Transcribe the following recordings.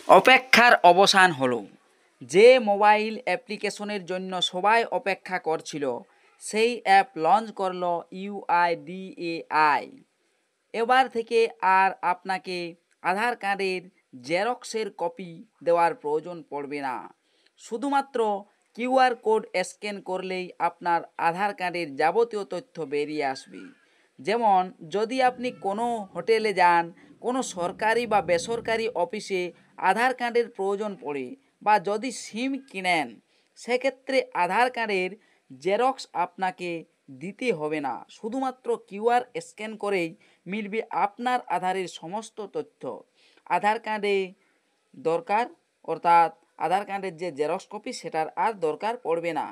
অপেক্ষার অবসান হলো। যে মোবাইল অ্যাপ্লিকেশনের জন্য সবাই অপেক্ষা করছিল সেই অ্যাপ লঞ্চ করলো ইউআইডিএআই। এবার থেকে আর আপনাকে আধার কার্ডের জেরক্সের কপি দেওয়ার প্রয়োজন পড়বে না। শুধুমাত্র কিউআর কোড স্ক্যান করলেই আপনার আধার কার্ডের যাবতীয় তথ্য বেরিয়ে আসবে। যেমন যদি আপনি কোনো হোটেলে যান, কোনো সরকারি বা বেসরকারি অফিসে আধার কার্ডের প্রয়োজন পড়ে, বা যদি সিম কিনেন, সেক্ষেত্রে আধার কার্ডের জেরক্স আপনাকে দিতে হবে না। শুধুমাত্র কিউআর স্ক্যান করেই মিলবে আপনার আধারের সমস্ত তথ্য। আধার কার্ডে দরকার, অর্থাৎ আধার কার্ডের যে জেরক্স কপি সেটার আর দরকার পড়বে না।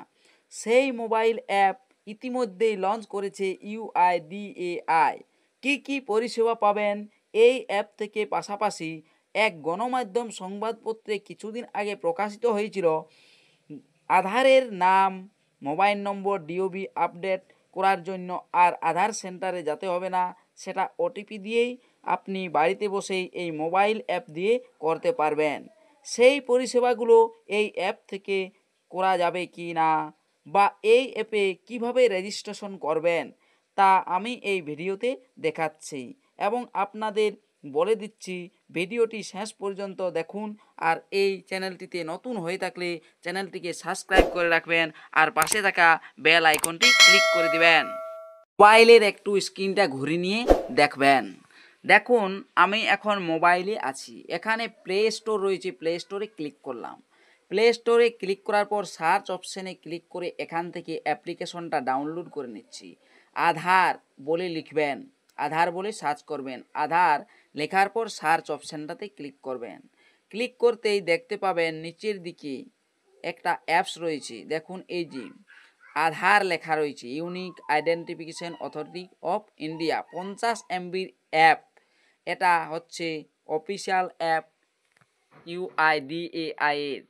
সেই মোবাইল অ্যাপ ইতিমধ্যেই লঞ্চ করেছে ইউআইডিএআই। কি পরিষেবা পাবেন এই অ্যাপ থেকে? পাশাপাশি এক গণমাধ্যম সংবাদপত্রে কিছুদিন আগে প্রকাশিত হয়েছিল আধারের নাম, মোবাইল নম্বর ডিওবি আপডেট করার জন্য আর আধার সেন্টারে যেতে হবে না, সেটা ওটিপি দিয়েই আপনি বাড়িতে বসেই এই মোবাইল অ্যাপ দিয়ে করতে পারবেন। সেই পরিষেবাগুলো এই অ্যাপ থেকে করা যাবে কি না, বা এই অ্যাপে কিভাবে রেজিস্ট্রেশন করবেন, তা আমি এই ভিডিওতে দেখাচ্ছি এবং আপনাদের বলে দিচ্ছি ভিডিওটি শেষ পর্যন্ত দেখুন। আর এই চ্যানেলটিতে নতুন হয়ে থাকলে চ্যানেলটিকে সাবস্ক্রাইব করে রাখবেন আর পাশে থাকা বেল আইকনটি ক্লিক করে দিবেন। মোবাইলের একটু স্ক্রিনটা ঘুরিয়ে নিয়ে দেখবেন। দেখুন আমি এখন মোবাইলে আছি, এখানে প্লে স্টোর রয়েছে, প্লে স্টোরে ক্লিক করলাম। প্লে স্টোরে ক্লিক করার পর সার্চ অপশানে ক্লিক করে এখান থেকে অ্যাপ্লিকেশনটা ডাউনলোড করে নিচ্ছি। আধার বলে লিখবেন, আধার বলে সার্চ করবেন। আধার লেখার পর সার্চ অপশানটাতে ক্লিক করবেন। ক্লিক করতেই দেখতে পাবেন নিচের দিকে একটা অ্যাপস রয়েছে। দেখুন এই যে আধার লেখা রয়েছে, unique identification authority of India, 50 এমবির অ্যাপ। এটা হচ্ছে অফিসিয়াল অ্যাপ ইউআইডিএআই এর,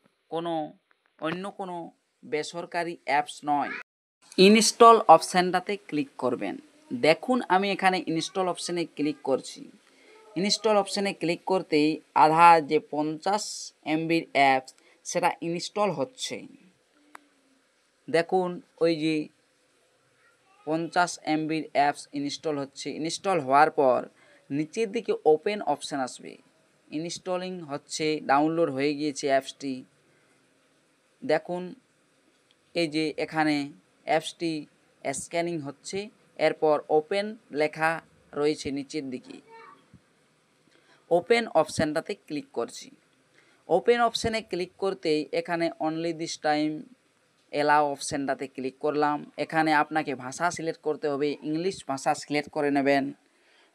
অন্য কোনো বেসরকারি অ্যাপস নয়। ইনস্টল অপশানটাতে ক্লিক করবেন। দেখুন আমি এখানে ইনস্টল অপশানে ক্লিক করছি। ইনস্টল অপশানে ক্লিক করতেই আধার যে 50 এমবির অ্যাপস সেটা ইনস্টল হচ্ছে। দেখুন ওই যে 50 এমবির অ্যাপস ইনস্টল হচ্ছে। ইনস্টল হওয়ার পর নিচের দিকে ওপেন অপশান আসবে। ইনস্টলিং হচ্ছে, ডাউনলোড হয়ে গিয়েছে অ্যাপসটি। দেখুন এই যে এখানে অ্যাপসটি স্ক্যানিং হচ্ছে, এরপর ওপেন লেখা রয়েছে নিচের দিকে। ওপেন অপশানটাতে ক্লিক করছি। ওপেন অপশানে ক্লিক করতেই এখানে অনলি দিস টাইম এলাও অপশানটাতে ক্লিক করলাম। এখানে আপনাকে ভাষা সিলেক্ট করতে হবে, ইংলিশ ভাষা সিলেক্ট করে নেবেন।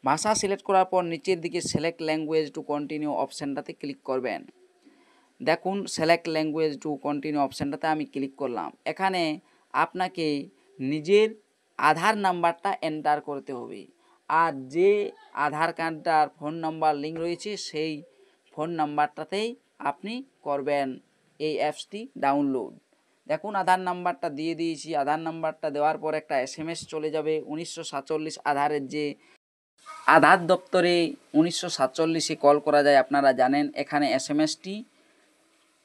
ভাষা সিলেক্ট করার পর নিচের দিকে সিলেক্ট ল্যাঙ্গুয়েজ টু কন্টিনিউ অপশানটাতে ক্লিক করবেন। দেখুন সিলেক্ট ল্যাঙ্গুয়েজ টু কন্টিনিউ অপশানটাতে আমি ক্লিক করলাম। এখানে আপনাকে নিজের আধার নাম্বারটা এন্টার করতে হবে, আর যে আধার কার্ডটার ফোন নাম্বার লিঙ্ক রয়েছে সেই ফোন নাম্বারটাতেই আপনি করবেন এই অ্যাপসটি ডাউনলোড। দেখুন আধার নাম্বারটা দিয়ে দিয়েছি। আধার নাম্বারটা দেওয়ার পর একটা এসএমএস চলে যাবে। 1947 আধারের যে আধার দপ্তরে 1947-এ কল করা যায়, আপনারা জানেন। এখানে এসএমএসটি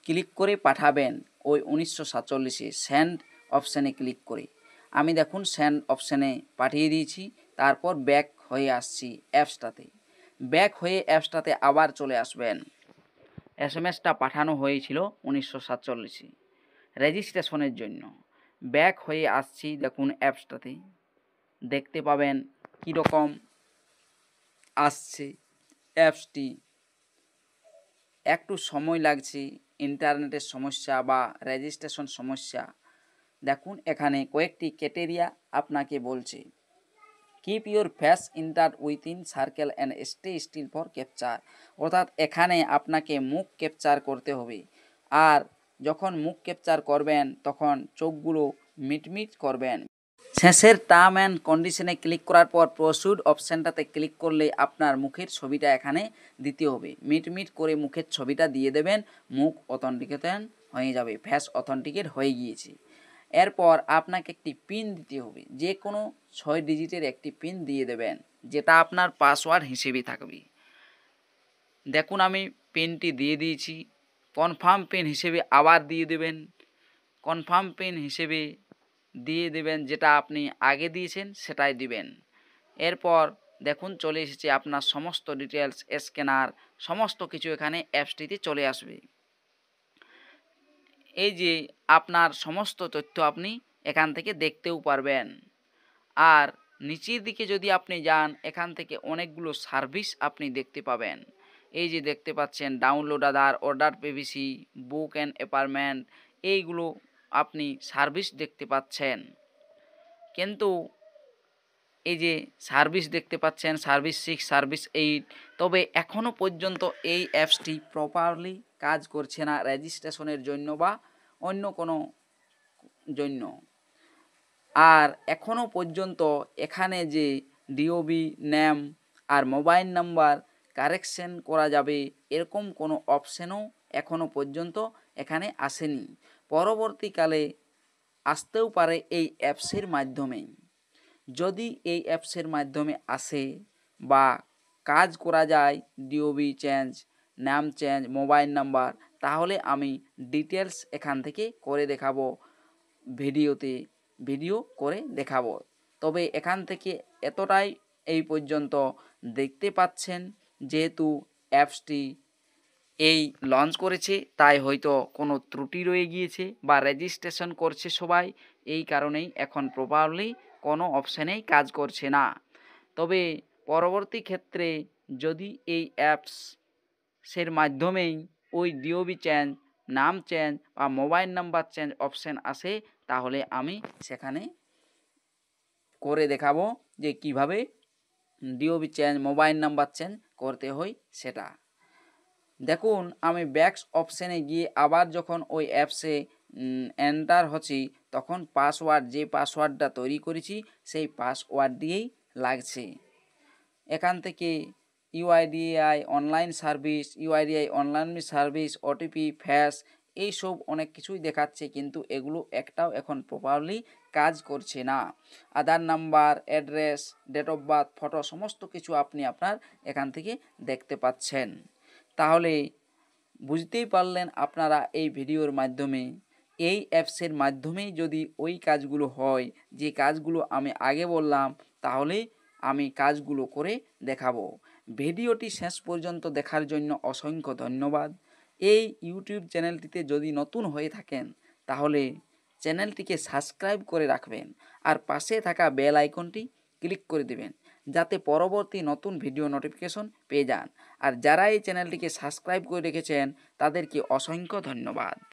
ক্লিক করে পাঠাবেন ওই 1947-এ সেন্ড অপশানে ক্লিক করে। আমি দেখুন সেন্ড অপশানে পাঠিয়ে দিয়েছি। তারপর ব্যাক হয়ে আসছি অ্যাপসটাতে। ব্যাক হয়ে অ্যাপসটাতে আবার চলে আসবেন। এসএমএসটা পাঠানো হয়েছিল 1947-এ রেজিস্ট্রেশনের জন্য। ব্যাক হয়ে আসছি। দেখুন অ্যাপসটাতে দেখতে পাবেন কীরকম আসছে অ্যাপসটি। একটু সময় লাগছে, ইন্টারনেটের সমস্যা বা রেজিস্ট্রেশন সমস্যা। দেখুন এখানে কয়েকটি ক্রাইটেরিয়া আপনাকে বলছে। Keep your face enter within circle and stay still for capture, অর্থাৎ এখানে আপনাকে মুখ ক্যাপচার করতে হবে। আর যখন মুখ ক্যাপচার করবেন তখন চোখগুলো মিটমিট করবেন। শেষের টার্ম অ্যান্ড কন্ডিশনে ক্লিক করার পর প্রসিড অপশানটাতে ক্লিক করলে আপনার মুখের ছবিটা এখানে দিতে হবে। মিটমিট করে মুখের ছবিটা দিয়ে দেবেন, মুখ অথেন্টিকেশন হয়ে যাবে, ফেস অথেন্টিকেট হয়ে গিয়েছে। এরপর আপনাকে একটি পিন দিতে হবে, যে কোনো 6 ডিজিটের একটি পিন দিয়ে দেবেন, যেটা আপনার পাসওয়ার্ড হিসেবে থাকবে। দেখুন আমি পিনটি দিয়ে দিয়েছি। কনফার্ম পিন হিসেবে আবার দিয়ে দেবেন। কনফার্ম পিন হিসেবে দিয়ে দেবেন, যেটা আপনি আগে দিয়েছেন সেটাই দিবেন। এরপর দেখুন চলে এসেছে আপনার সমস্ত ডিটেলস, স্ক্যানার, সমস্ত কিছু এখানে অ্যাপসটিতে চলে আসবে। এই যে আপনার সমস্ত তথ্য আপনি এখান থেকে দেখতেও পারবেন। আর নিচের দিকে যদি আপনি যান, এখান থেকে অনেকগুলো সার্ভিস আপনি দেখতে পাবেন। এই যে দেখতে পাচ্ছেন download Aadhaar, order PVC, book and apartment, এইগুলো আপনি সার্ভিস দেখতে পাচ্ছেন। কিন্তু এই যে সার্ভিস দেখতে পাচ্ছেন, সার্ভিস 6, সার্ভিস 8, তবে এখনও পর্যন্ত এই অ্যাপসটি প্রপারলি কাজ করছে না রেজিস্ট্রেশনের জন্য বা অন্য কোনো জন্য। আর এখনও পর্যন্ত এখানে যে ডিওবি নেম আর মোবাইল নাম্বার কারেকশন করা যাবে এরকম কোনো অপশানও এখনও পর্যন্ত এখানে আসেনি। পরবর্তীকালে আসতেও পারে এই অ্যাপসের মাধ্যমেই। যদি এই অ্যাপসের মাধ্যমে আসে বা কাজ করা যায় ডিওবি চেঞ্জ, নাম চেঞ্জ, মোবাইল নাম্বার, তাহলে আমি ডিটেলস এখান থেকে করে দেখাবো, ভিডিও করে দেখাবো। তবে এখান থেকে এতটাই এই পর্যন্ত দেখতে পাচ্ছেন, যেহেতু অ্যাপসটি এই লঞ্চ করেছে তাই হয়তো কোনো ত্রুটি রয়ে গিয়েছে বা রেজিস্ট্রেশন করছে সবাই, এই কারণেই এখন প্রপারলি কোনো অপশানেই কাজ করছে না। তবে পরবর্তী ক্ষেত্রে যদি এই অ্যাপসের মাধ্যমেই ওই ডিওবি চেঞ্জ, নাম চেঞ্জ বা মোবাইল নাম্বার চেঞ্জ অপশান আসে, তাহলে আমি সেখানে করে দেখাবো যে কিভাবে DOB change, mobile number change করতে হয় সেটা। দেখুন আমি ব্যাকস অপশানে গিয়ে আবার যখন ওই অ্যাপসে এন্টার হচ্ছি, তখন পাসওয়ার্ড, যে পাসওয়ার্ডটা তৈরি করেছি সেই পাসওয়ার্ড দিয়েই লাগছে। এখান থেকে UIDAI online service, UIDAI online service, OTP, ফ্যাশ, এইসব অনেক কিছুই দেখাচ্ছে, কিন্তু এগুলো একটাও এখন প্রপারলি কাজ করছে না। Aadhaar number, address, date of birth, photo, সমস্ত কিছু আপনি আপনার এখান থেকে দেখতে পাচ্ছেন। তাহলে বুঝতেই পারলেন আপনারা এই ভিডিওর মাধ্যমে, এই অ্যাপসের মাধ্যমেই যদি ওই কাজগুলো হয় যে কাজগুলো আমি আগে বললাম, তাহলে আমি কাজগুলো করে দেখাবো। ভিডিওটি শেষ পর্যন্ত দেখার জন্য অসংখ্য ধন্যবাদ। এই ইউটিউব চ্যানেলটিতে যদি নতুন হয়ে থাকেন তাহলে চ্যানেলটিকে সাবস্ক্রাইব করে রাখবেন আর পাশে থাকা বেল আইকনটি ক্লিক করে দেবেন, যাতে পরবর্তী নতুন ভিডিও নোটিফিকেশন পেয়ে যান। আর যারা এই চ্যানেলটিকে সাবস্ক্রাইব করে রেখেছেন তাদেরকে অসংখ্য ধন্যবাদ।